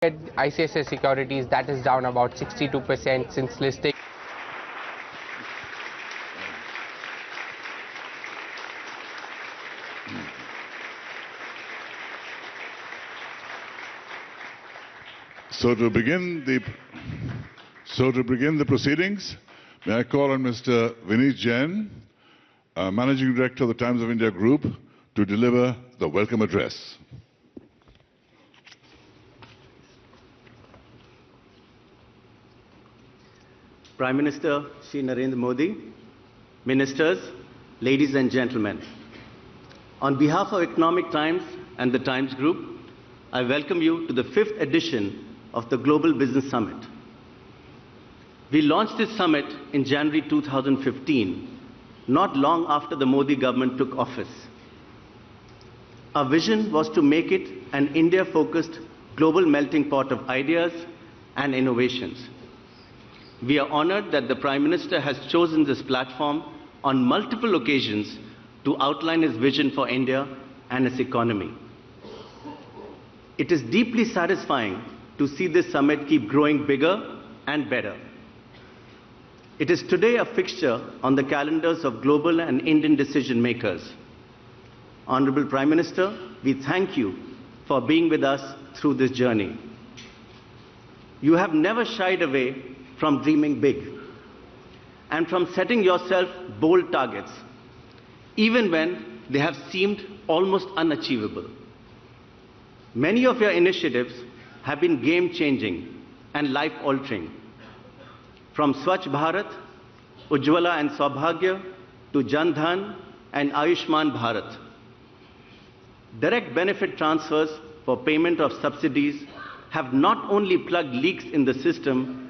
At ICICI Securities, that is down about 62% since listing. So to begin the proceedings, may I call on Mr. Vineet Jain, Managing Director of the Times of India Group, to deliver the welcome address. Prime Minister Shri Narendra Modi, Ministers, ladies and gentlemen, on behalf of Economic Times and the Times Group, I welcome you to the 5th edition of the Global Business Summit. We launched this summit in January 2015, not long after the Modi government took office. Our vision was to make it an India-focused global melting pot of ideas and innovations. We are honored that the Prime Minister has chosen this platform on multiple occasions to outline his vision for India and its economy. It is deeply satisfying to see this summit keep growing bigger and better. It is today a fixture on the calendars of global and Indian decision makers. Honorable Prime Minister, we thank you for being with us through this journey. You have never shied away from dreaming big and from setting yourself bold targets, even when they have seemed almost unachievable. Many of your initiatives have been game-changing and life-altering, from Swachh Bharat, Ujjwala and Saubhagya, to Jan Dhan and Ayushman Bharat. Direct benefit transfers for payment of subsidies have not only plugged leaks in the system,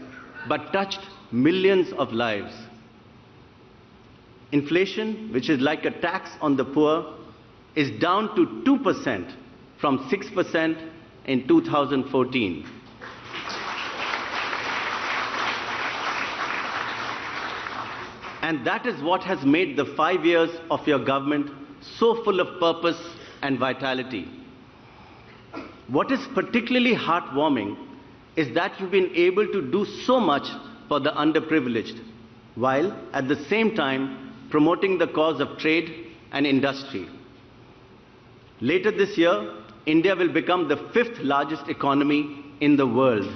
but touched millions of lives. Inflation, which is like a tax on the poor, is down to 2% from 6% in 2014. And that is what has made the 5 years of your government so full of purpose and vitality. What is particularly heartwarming is that you've been able to do so much for the underprivileged, while at the same time promoting the cause of trade and industry. Later this year, India will become the 5th largest economy in the world.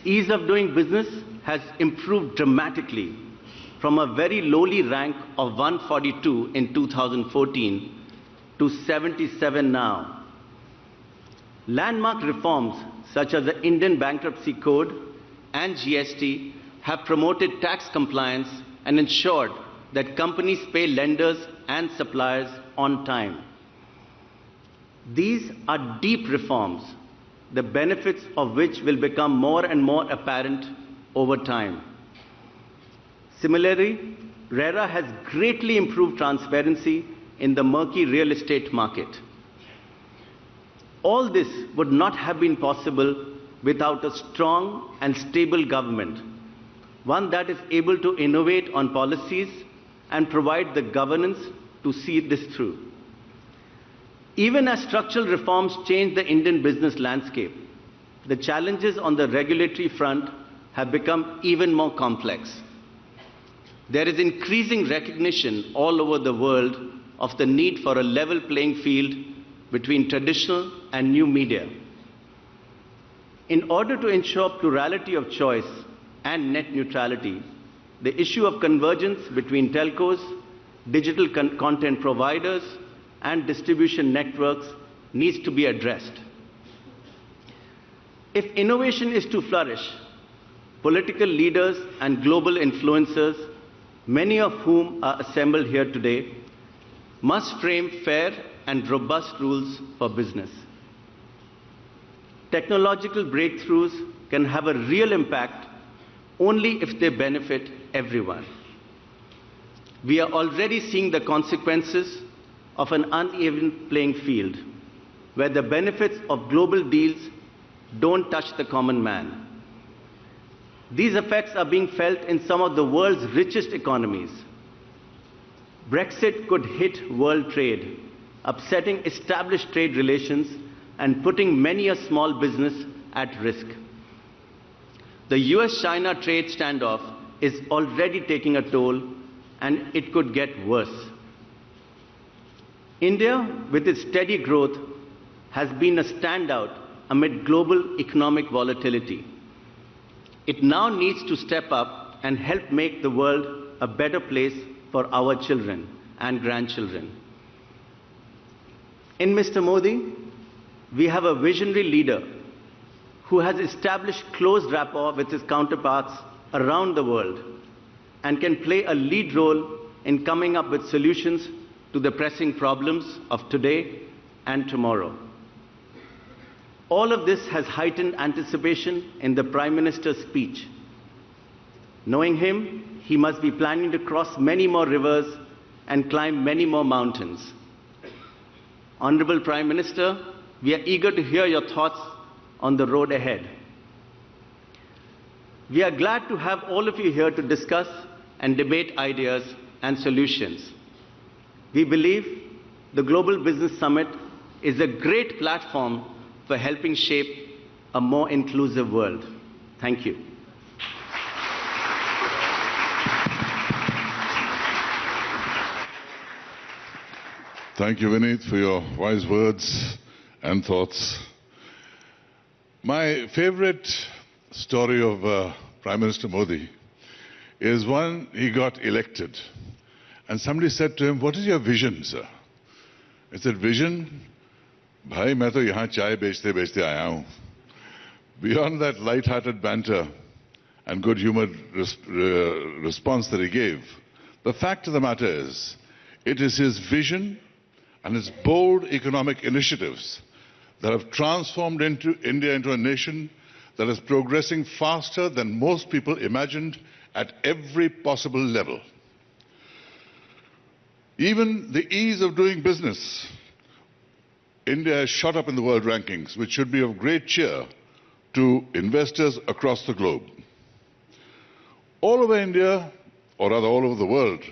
Ease of doing business has improved dramatically from a very lowly rank of 142 in 2014 to 77 now. Landmark reforms such as the Indian Bankruptcy Code and GST have promoted tax compliance and ensured that companies pay lenders and suppliers on time. These are deep reforms, the benefits of which will become more and more apparent over time. Similarly, RERA has greatly improved transparency in the murky real estate market. All this would not have been possible without a strong and stable government, one that is able to innovate on policies and provide the governance to see this through. Even as structural reforms change the Indian business landscape, the challenges on the regulatory front have become even more complex. There is increasing recognition all over the world of the need for a level playing field between traditional and new media. In order to ensure plurality of choice and net neutrality, the issue of convergence between telcos, digital content providers, and distribution networks needs to be addressed. If innovation is to flourish, political leaders and global influencers, many of whom are assembled here today, must frame fair and robust rules for business. Technological breakthroughs can have a real impact only if they benefit everyone. We are already seeing the consequences of an uneven playing field, where the benefits of global deals don't touch the common man. These effects are being felt in some of the world's richest economies. Brexit could hit world trade, upsetting established trade relations and putting many a small business at risk. The US-China trade standoff is already taking a toll, and it could get worse. India, with its steady growth, has been a standout amid global economic volatility. It now needs to step up and help make the world a better place for our children and grandchildren. In Mr. Modi, we have a visionary leader who has established close rapport with his counterparts around the world and can play a lead role in coming up with solutions to the pressing problems of today and tomorrow. All of this has heightened anticipation in the Prime Minister's speech. Knowing him, he must be planning to cross many more rivers and climb many more mountains. Honorable Prime Minister, we are eager to hear your thoughts on the road ahead. We are glad to have all of you here to discuss and debate ideas and solutions. We believe the Global Business Summit is a great platform for helping shape a more inclusive world. Thank you. Thank you, Vineet, for your wise words and thoughts. My favorite story of Prime Minister Modi is when he got elected. And somebody said to him, "What is your vision, sir?" He said, "Vision? Bhai, main to yahan chai bechte aaya hu." Beyond that light-hearted banter and good-humored response that he gave, the fact of the matter is, it is his vision and his bold economic initiatives that have transformed India into a nation that is progressing faster than most people imagined at every possible level. Even the ease of doing business, India has shot up in the world rankings, which should be of great cheer to investors across the globe. All over India, or rather all over the world,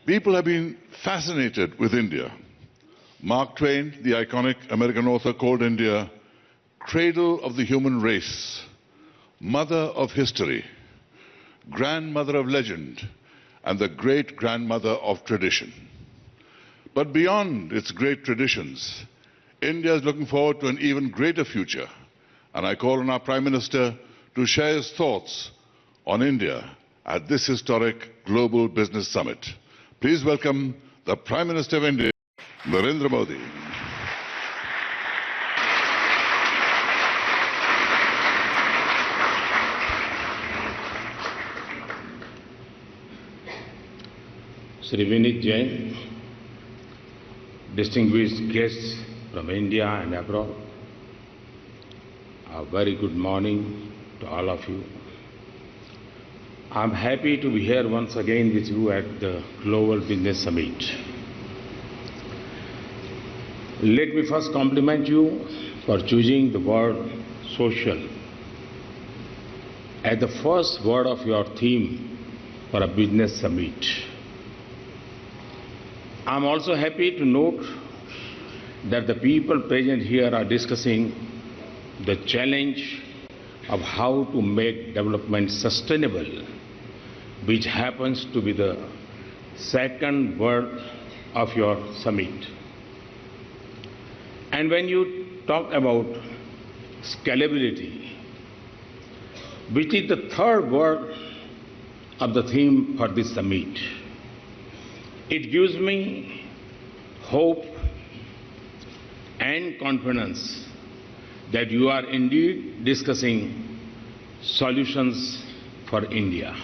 people have been fascinated with India. Mark Twain, the iconic American author, called India cradle of the human race, mother of history, grandmother of legend, and the great-grandmother of tradition. But beyond its great traditions, India is looking forward to an even greater future, and I call on our Prime Minister to share his thoughts on India at this historic Global Business Summit. Please welcome the Prime Minister of India, Narendra Modi. Shri Vineet Jain, distinguished guests from India and abroad, a very good morning to all of you. I'm happy to be here once again with you at the Global Business Summit. Let me first compliment you for choosing the word social as the first word of your theme for a business summit. I'm also happy to note that the people present here are discussing the challenge of how to make development sustainable, which happens to be the second word of your summit. And when you talk about scalability, which is the third word of the theme for this summit, it gives me hope and confidence that you are indeed discussing solutions for India.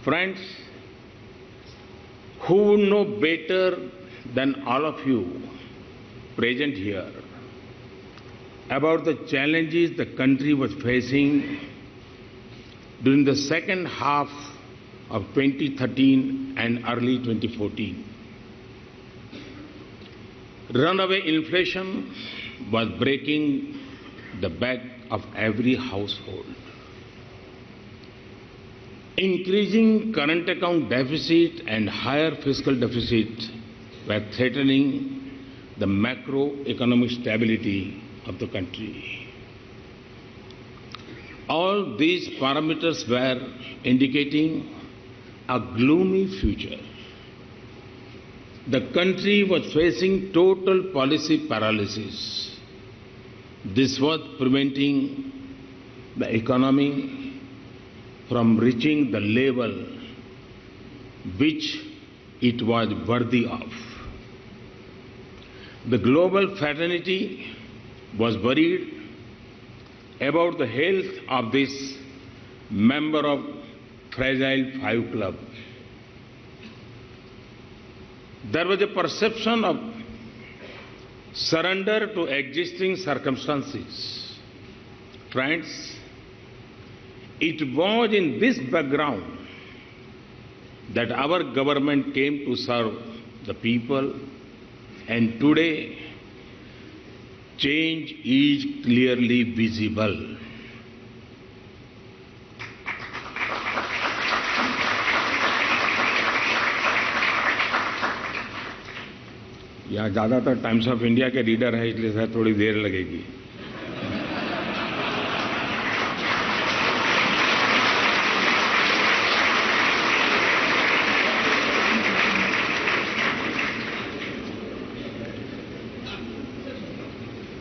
Friends, who would know better than all of you present here about the challenges the country was facing during the second half of 2013 and early 2014. Runaway inflation was breaking the back of every household. Increasing current account deficit and higher fiscal deficit were threatening the macroeconomic stability of the country. All these parameters were indicating a gloomy future. The country was facing total policy paralysis. This was preventing the economy from reaching the level which it was worthy of. The global fraternity was worried about the health of this member of Fragile Five Club. There was a perception of surrender to existing circumstances. Friends, it was in this background that our government came to serve the people, and today change is clearly visible. यहाँ ज़्यादातर times of India के reader हैं, इसलिए शायद थोड़ी देर लगेगी.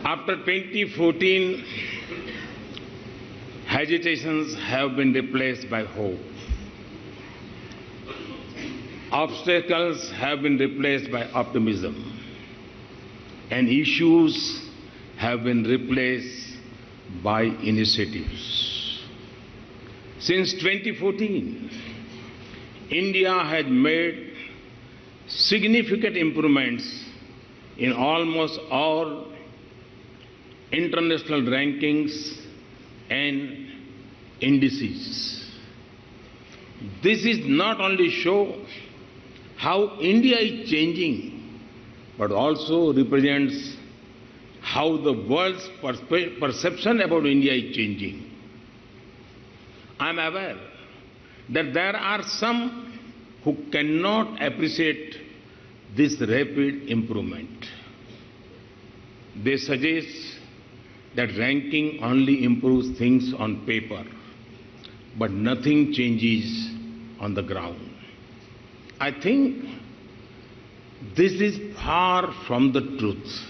After 2014, hesitations have been replaced by hope. Obstacles have been replaced by optimism. And issues have been replaced by initiatives. Since 2014, India has made significant improvements in almost all international rankings and indices. This is not only show how India is changing, but also represents how the world's perception about India is changing. I am aware that there are some who cannot appreciate this rapid improvement. They suggest that ranking only improves things on paper, but nothing changes on the ground. I think this is far from the truth.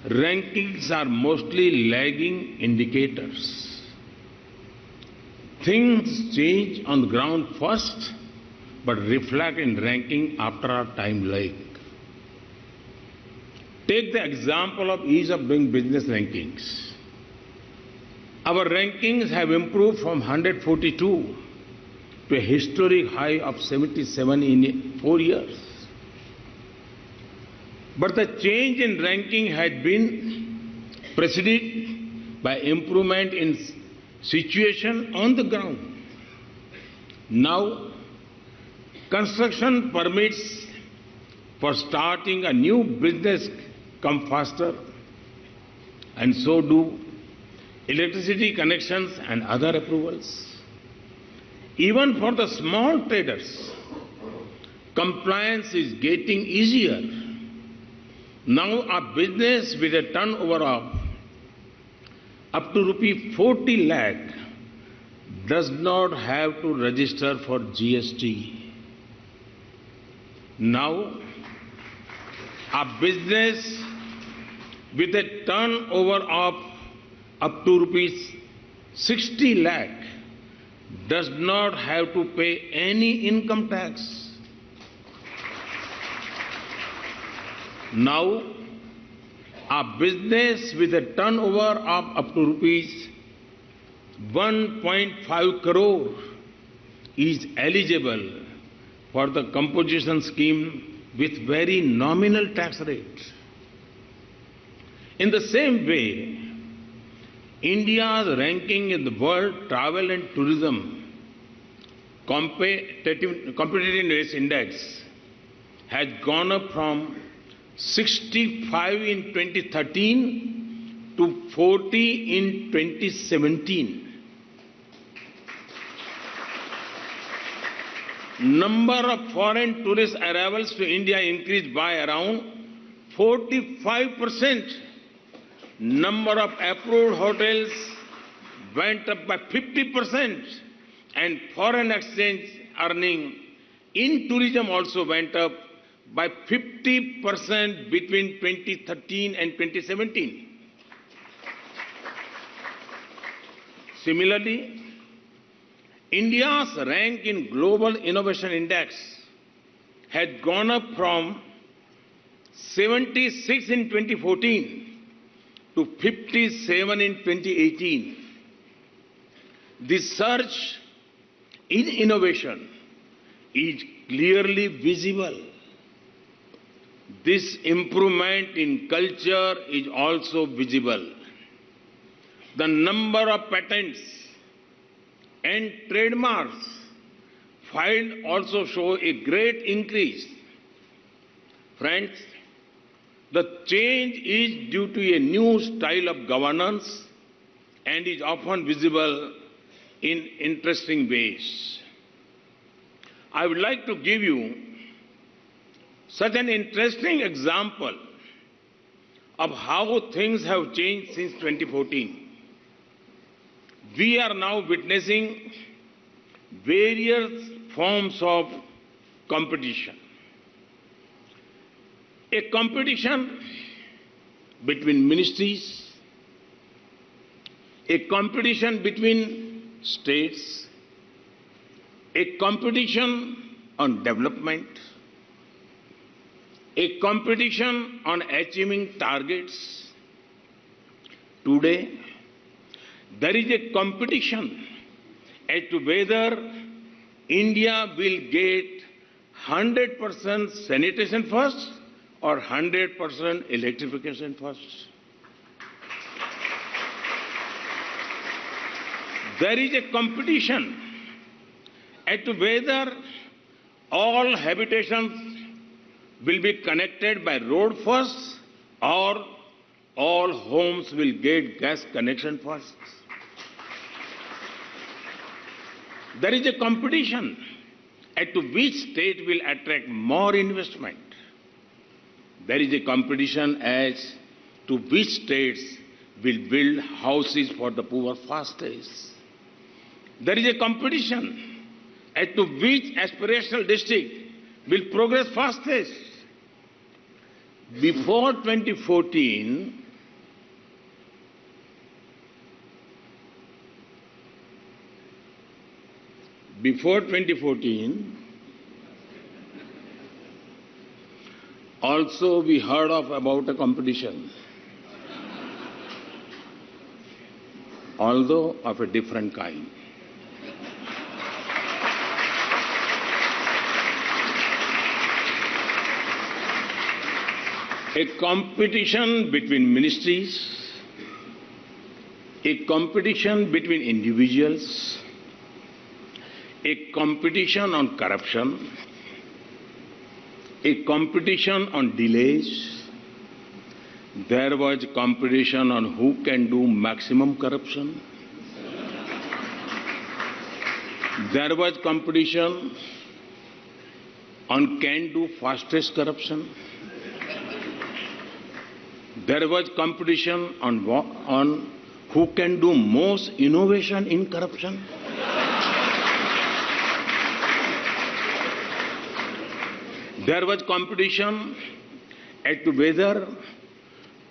Rankings are mostly lagging indicators. Things change on the ground first, but reflect in ranking after a time lag. Take the example of ease of doing business rankings. Our rankings have improved from 142 to a historic high of 77 in 4 years. But the change in ranking had been preceded by improvement in situation on the ground. Now, construction permits for starting a new business come faster, and so do electricity connections and other approvals. Even for the small traders, compliance is getting easier. Now a business with a turnover of up to rupee 40 lakh does not have to register for GST. Now a business with a turnover of up to rupees 60 lakh does not have to pay any income tax. Now, a business with a turnover of up to rupees 1.5 crore is eligible for the composition scheme with very nominal tax rate. In the same way, India's ranking in the World Travel and Tourism Competitiveness Index has gone up from 65 in 2013 to 40 in 2017. number of foreign tourist arrivals to India increased by around 45%. Number of approved hotels went up by 50%, and foreign exchange earning in tourism also went up by 50% between 2013 and 2017. Similarly, India's rank in Global Innovation Index had gone up from 76 in 2014 to 57 in 2018. This surge in innovation is clearly visible. This improvement in culture is also visible. The number of patents and trademarks filed also show a great increase. Friends, the change is due to a new style of governance and is often visible in interesting ways. I would like to give you such an interesting example of how things have changed since 2014. We are now witnessing various forms of competition. A competition between ministries, a competition between states, a competition on development, a competition on achieving targets. Today, there is a competition as to whether India will get 100% sanitation first or 100% electrification first. There is a competition as to whether all habitations will be connected by road first or all homes will get gas connection first. There is a competition as to which state will attract more investment. There is a competition as to which states will build houses for the poor fastest. There is a competition as to which aspirational district will progress fastest. Before 2014, also we heard about a competition, although of a different kind. A competition between ministries, a competition between individuals, a competition on corruption, a competition on delays. There was competition on who can do maximum corruption. There was competition on can do fastest corruption. There was competition on who can do most innovation in corruption. There was competition as to whether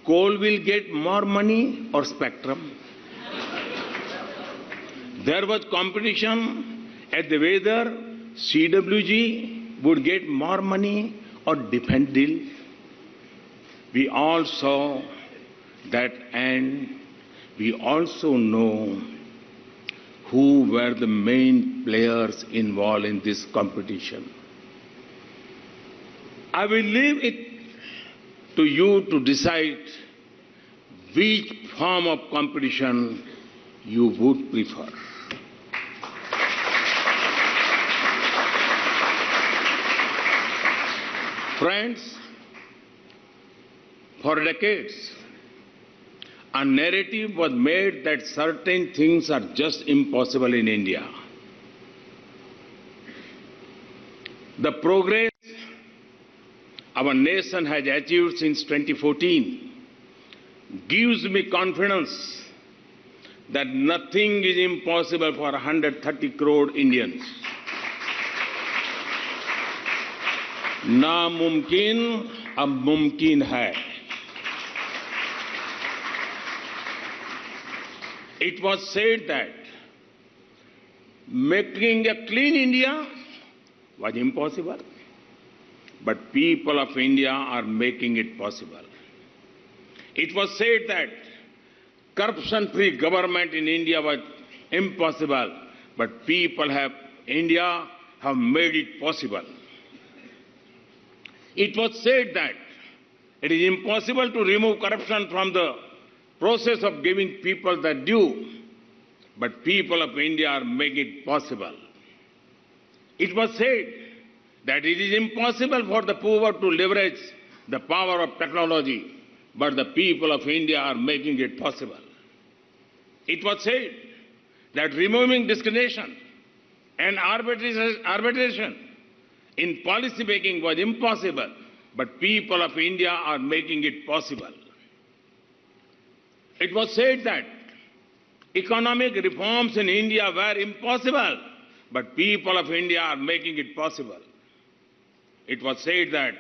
coal will get more money or spectrum. There was competition as to whether CWG would get more money or defense deal. We all saw that, and we also know who were the main players involved in this competition. I will leave it to you to decide which form of competition you would prefer. Friends, for decades, a narrative was made that certain things are just impossible in India. The progress our nation has achieved since 2014 gives me confidence that nothing is impossible for 130 crore Indians. नामुमकिन अब मुमकिन है. It was said that making a clean India was impossible, but people of India are making it possible. It was said that corruption-free government in India was impossible, but people of India have made it possible. It was said that it is impossible to remove corruption from the process of giving people their due, but people of India are making it possible. It was said that it is impossible for the poor to leverage the power of technology, but the people of India are making it possible. It was said that removing discrimination and arbitration in policy making was impossible, but people of India are making it possible. It was said that economic reforms in India were impossible, but people of India are making it possible. It was said that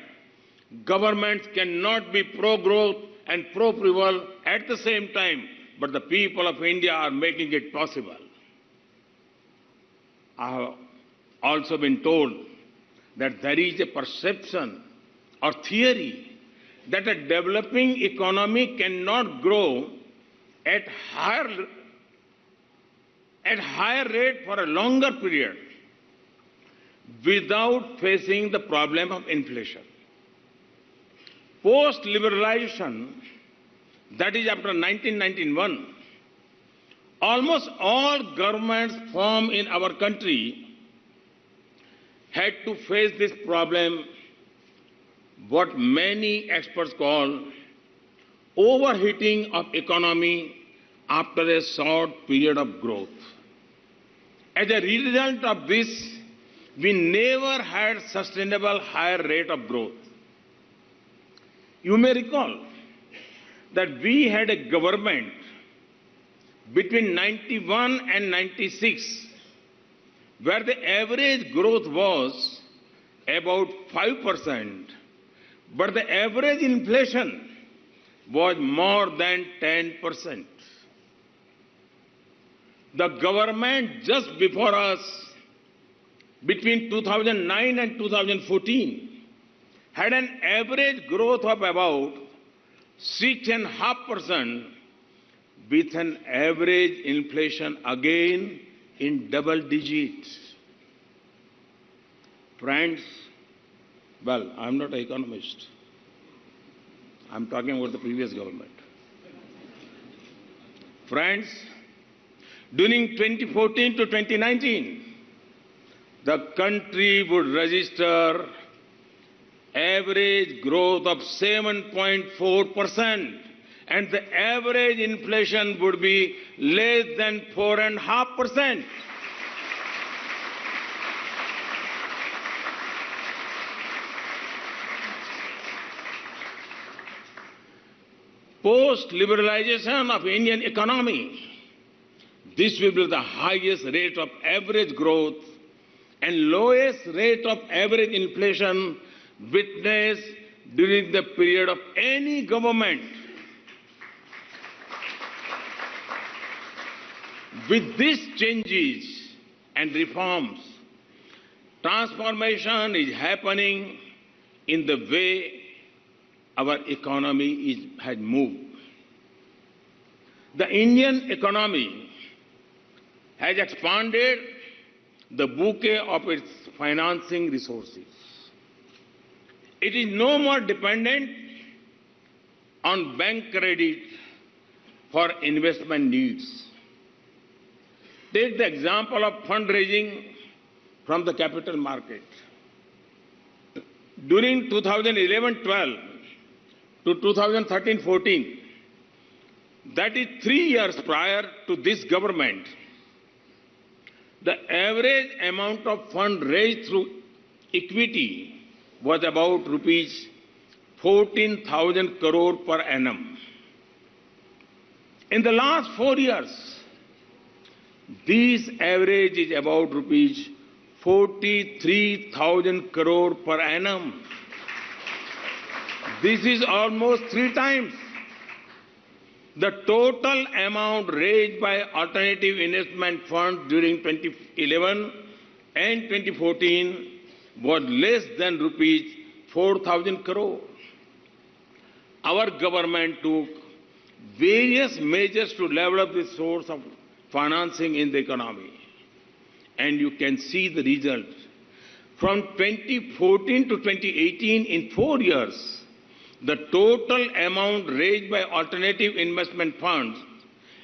governments cannot be pro-growth and pro-approval at the same time, but the people of India are making it possible. I have also been told that there is a perception or theory that a developing economy cannot grow at higher rate for a longer period without facing the problem of inflation. Post-liberalization, that is after 1991, almost all governments formed in our country had to face this problem, what many experts call overheating of economy after a short period of growth. As a result of this, we never had sustainable higher rate of growth. You may recall that we had a government between 91 and 96 where the average growth was about 5%, but the average inflation was more than 10%. The government just before us, between 2009 and 2014, had an average growth of about 6.5%, with an average inflation again in double digits. Friends, well, I'm not an economist. I'm talking about the previous government. Friends, during 2014 to 2019, the country would register average growth of 7.4%, and the average inflation would be less than 4.5%. Post-liberalization of Indian economy, this will be the highest rate of average growth and lowest rate of average inflation witnessed during the period of any government. With these changes and reforms, transformation is happening in the way our economy has moved. The Indian economy has expanded the bouquet of its financing resources. It is no more dependent on bank credit for investment needs. Take the example of fundraising from the capital market. During 2011-12 to 2013-14, that is 3 years prior to this government, the average amount of funds raised through equity was about rupees 14,000 crore per annum. In the last 4 years, this average is about rupees 43,000 crore per annum. This is almost 3 times. The total amount raised by alternative investment funds during 2011 and 2014 was less than rupees 4,000 crore. Our government took various measures to level up the source of financing in the economy. And you can see the result. From 2014 to 2018, in 4 years, the total amount raised by alternative investment funds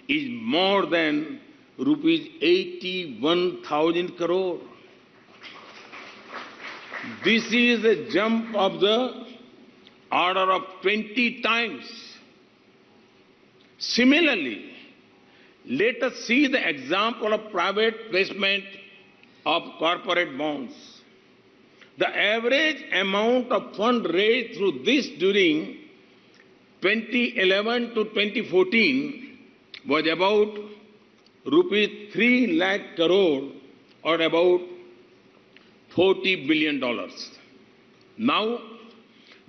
is more than rupees 81,000 crore. This is a jump of the order of 20 times. Similarly, let us see the example of private placement of corporate bonds. The average amount of fund raised through this during 2011 to 2014 was about rupees 3 lakh crore or about $40 billion. Now,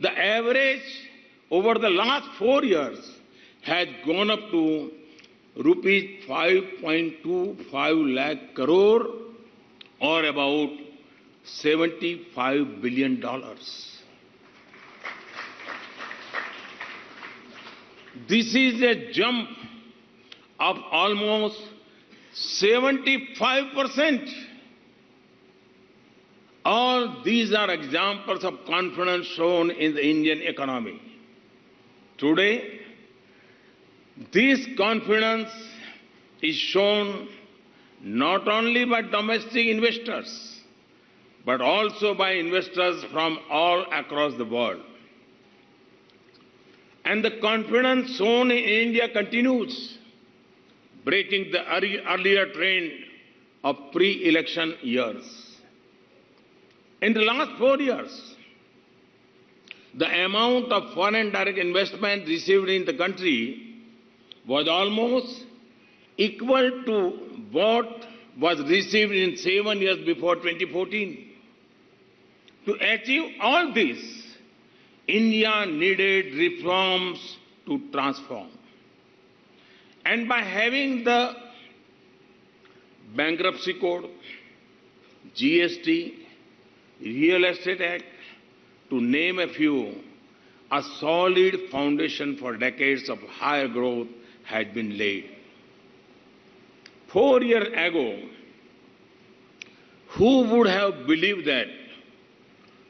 the average over the last 4 years has gone up to rupees 5.25 lakh crore or about $75 billion. This is a jump of almost 75%. All these are examples of confidence shown in the Indian economy. Today, this confidence is shown not only by domestic investors, but also by investors from all across the world. And the confidence shown in India continues, breaking the earlier trend of pre-election years. In the last 4 years, the amount of foreign direct investment received in the country was almost equal to what was received in 7 years before 2014. To achieve all this, India needed reforms to transform. And by having the Bankruptcy Code, GST, Real Estate Act, to name a few, a solid foundation for decades of higher growth has been laid. 4 years ago, who would have believed that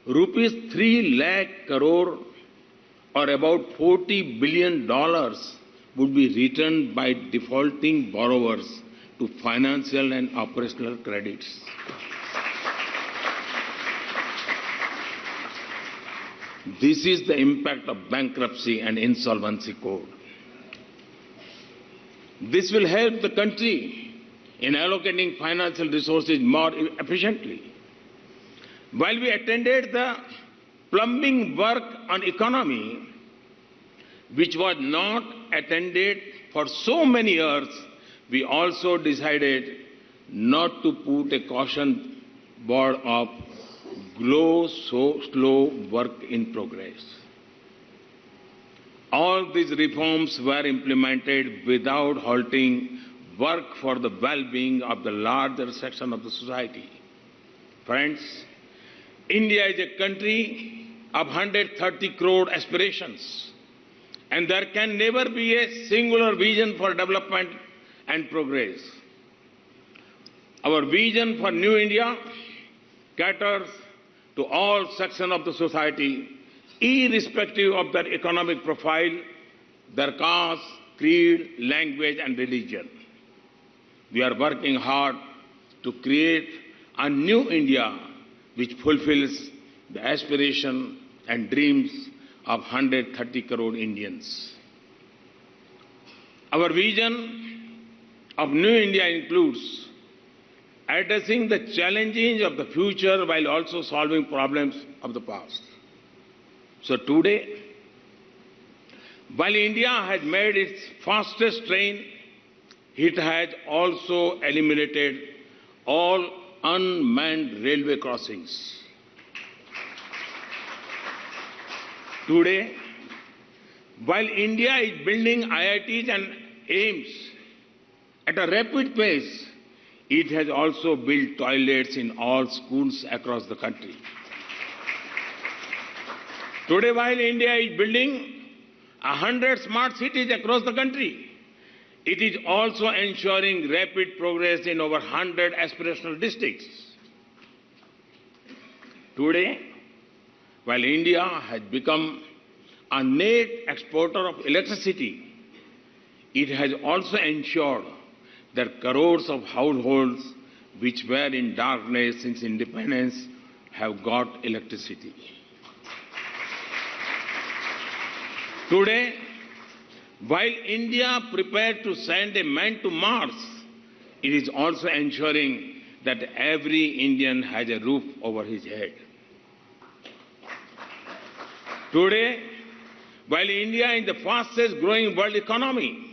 rupees 3 lakh crore or about $40 billion would be returned by defaulting borrowers to financial and operational credits? This is the impact of bankruptcy and insolvency code. This will help the country in allocating financial resources more efficiently. While we attended the plumbing work on economy, which was not attended for so many years, we also decided not to put a caution board of slow work in progress. All these reforms were implemented without halting work for the well-being of the larger section of the society. Friends, India is a country of 130 crore aspirations, and there can never be a singular vision for development and progress. Our vision for New India caters to all sections of the society, irrespective of their economic profile, their caste, creed, language, and religion. We are working hard to create a new India which fulfills the aspiration and dreams of 130 crore Indians. Our vision of New India includes addressing the challenges of the future while also solving problems of the past. So today, while India has made its fastest train, it has also eliminated all unmanned railway crossings. Today, while India is building IITs and AIIMS at a rapid pace, it has also built toilets in all schools across the country. Today, while India is building 100 smart cities across the country, it is also ensuring rapid progress in over 100 aspirational districts. Today, while India has become a net exporter of electricity, it has also ensured that crores of households which were in darkness since independence have got electricity. Today, while India prepared to send a man to Mars, it is also ensuring that every Indian has a roof over his head. Today, while India is the fastest growing world economy,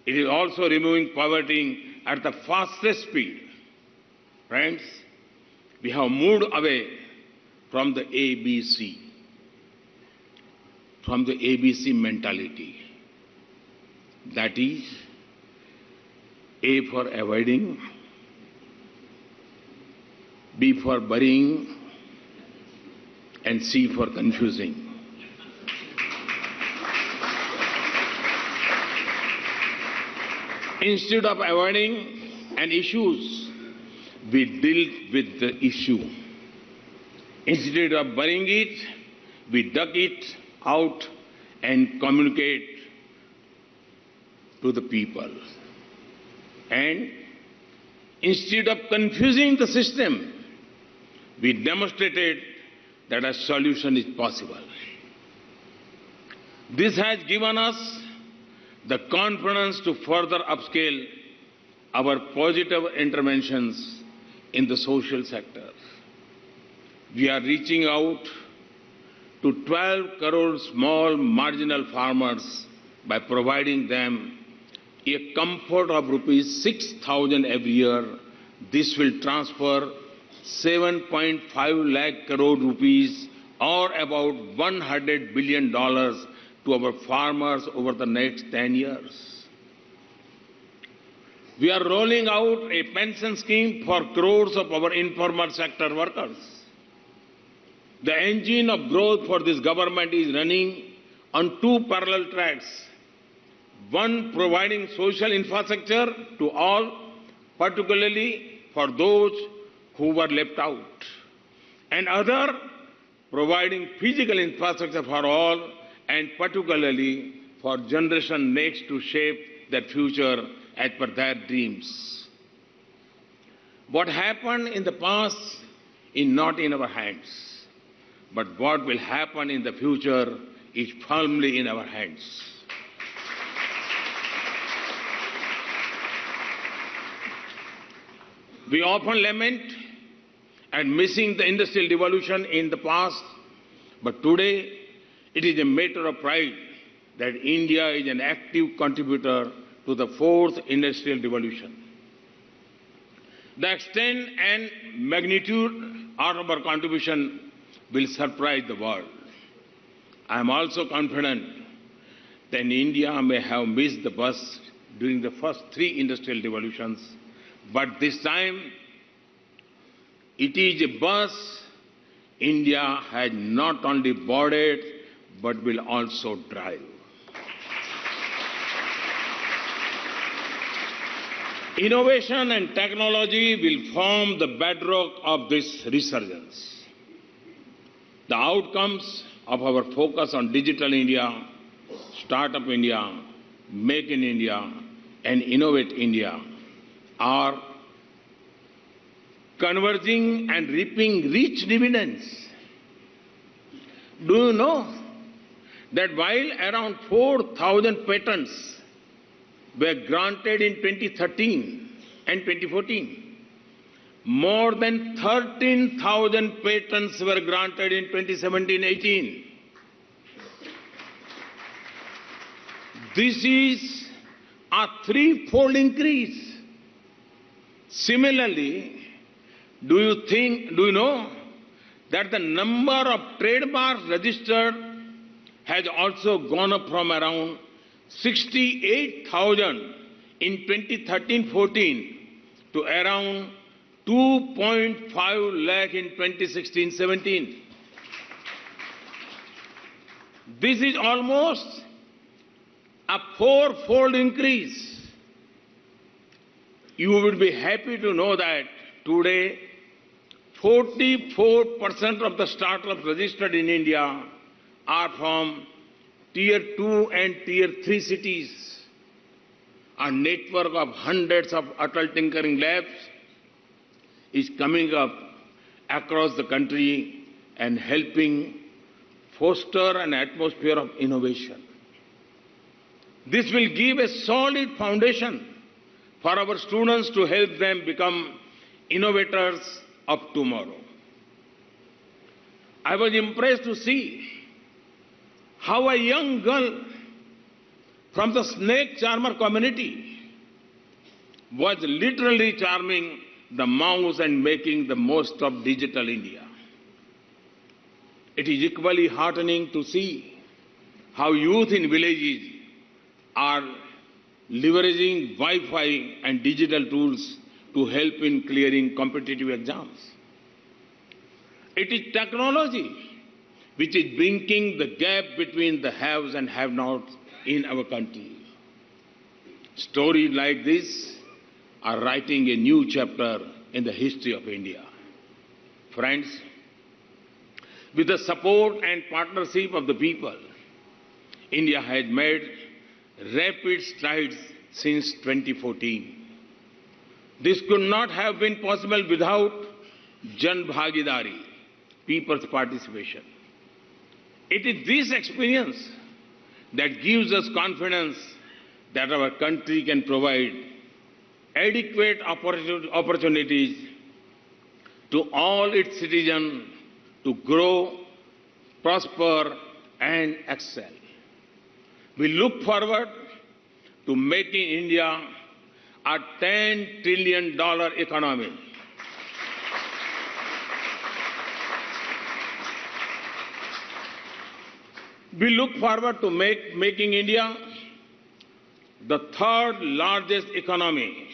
it is also removing poverty at the fastest speed. Friends, we have moved away from the ABC mentality. That is, A for avoiding, B for burying, and C for confusing. Instead of avoiding an issue, we deal with the issue. Instead of burying it, we dug it out and communicate to the people. And instead of confusing the system, we demonstrated that a solution is possible. This has given us the confidence to further upscale our positive interventions in the social sector. We are reaching out to 12 crore small marginal farmers by providing them a comfort of rupees 6,000 every year. This will transfer 7.5 lakh crore rupees or about $100 billion to our farmers over the next 10 years. We are rolling out a pension scheme for crores of our informal sector workers. The engine of growth for this government is running on two parallel tracks. One, providing social infrastructure to all, particularly for those who were left out. And other, providing physical infrastructure for all, and particularly for generation next to shape their future as per their dreams. What happened in the past is not in our hands, but what will happen in the future is firmly in our hands. We often lament at missing the industrial revolution in the past, but today it is a matter of pride that India is an active contributor to the fourth industrial revolution. The extent and magnitude of our contribution will surprise the world. I am also confident that India may have missed the bus during the first three industrial revolutions, but this time it is a bus India has not only boarded but will also drive. Innovation and technology will form the bedrock of this resurgence. The outcomes of our focus on Digital India, Startup India, Make in India, and Innovate India are converging and reaping rich dividends. Do you know that while around 4,000 patents were granted in 2013 and 2014, more than 13,000 patents were granted in 2017-18. This is a threefold increase. Similarly, do you know that the number of trademarks registered has also gone up from around 68,000 in 2013-14 to around 2.5 lakh in 2016-17. This is almost a fourfold increase. You would be happy to know that today 44% of the startups registered in India are from Tier 2 and Tier 3 cities. A network of hundreds of Atal Tinkering Labs is coming up across the country and helping foster an atmosphere of innovation. This will give a solid foundation for our students to help them become innovators of tomorrow. I was impressed to see how a young girl from the snake charmer community was literally charming the mouse and making the most of digital India. It is equally heartening to see how youth in villages are leveraging Wi-Fi and digital tools to help in clearing competitive exams. It is technology which is bridging the gap between the haves and have-nots in our country. Stories like this are writing a new chapter in the history of India. Friends, with the support and partnership of the people, India has made rapid strides since 2014. This could not have been possible without Jan Bhagidari, people's participation. It is this experience that gives us confidence that our country can provide adequate opportunities to all its citizens to grow, prosper, and excel. We look forward to making India a $10 trillion economy. We look forward to making India the third largest economy.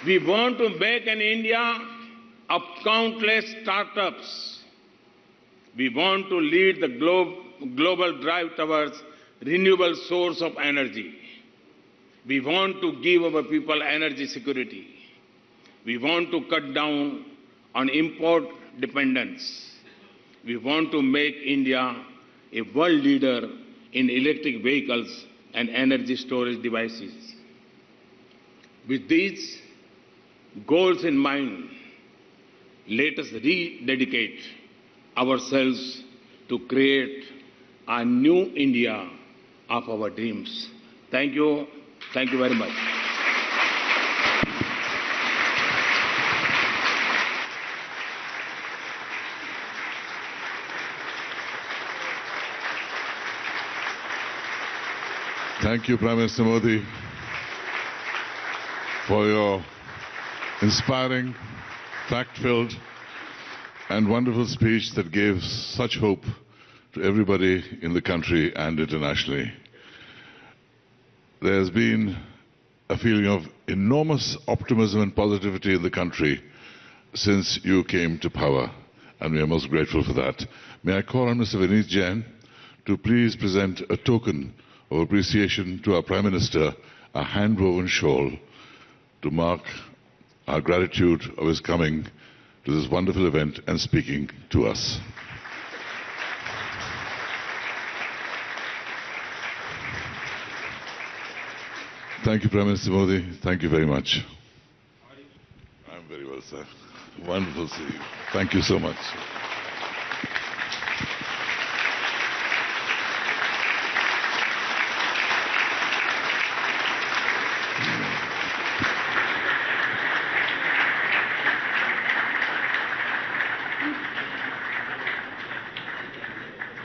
We want to make an India of countless startups. We want to lead the global drive towards renewable source of energy. We want to give our people energy security. We want to cut down on import dependence. We want to make India a world leader in electric vehicles and energy storage devices. With these goals in mind, let us rededicate ourselves to create a new India of our dreams. Thank you. Thank you very much. Thank you, Prime Minister Modi, for your inspiring, fact-filled, and wonderful speech that gave such hope to everybody in the country and internationally. There has been a feeling of enormous optimism and positivity in the country since you came to power, and we are most grateful for that. May I call on Mr. Vineet Jain to please present a token of appreciation to our Prime Minister, a hand-woven shawl, to mark our gratitude of his coming to this wonderful event and speaking to us. Thank you, Prime Minister Modi. Thank you very much. I'm very well, sir. Wonderful to see you. Thank you so much.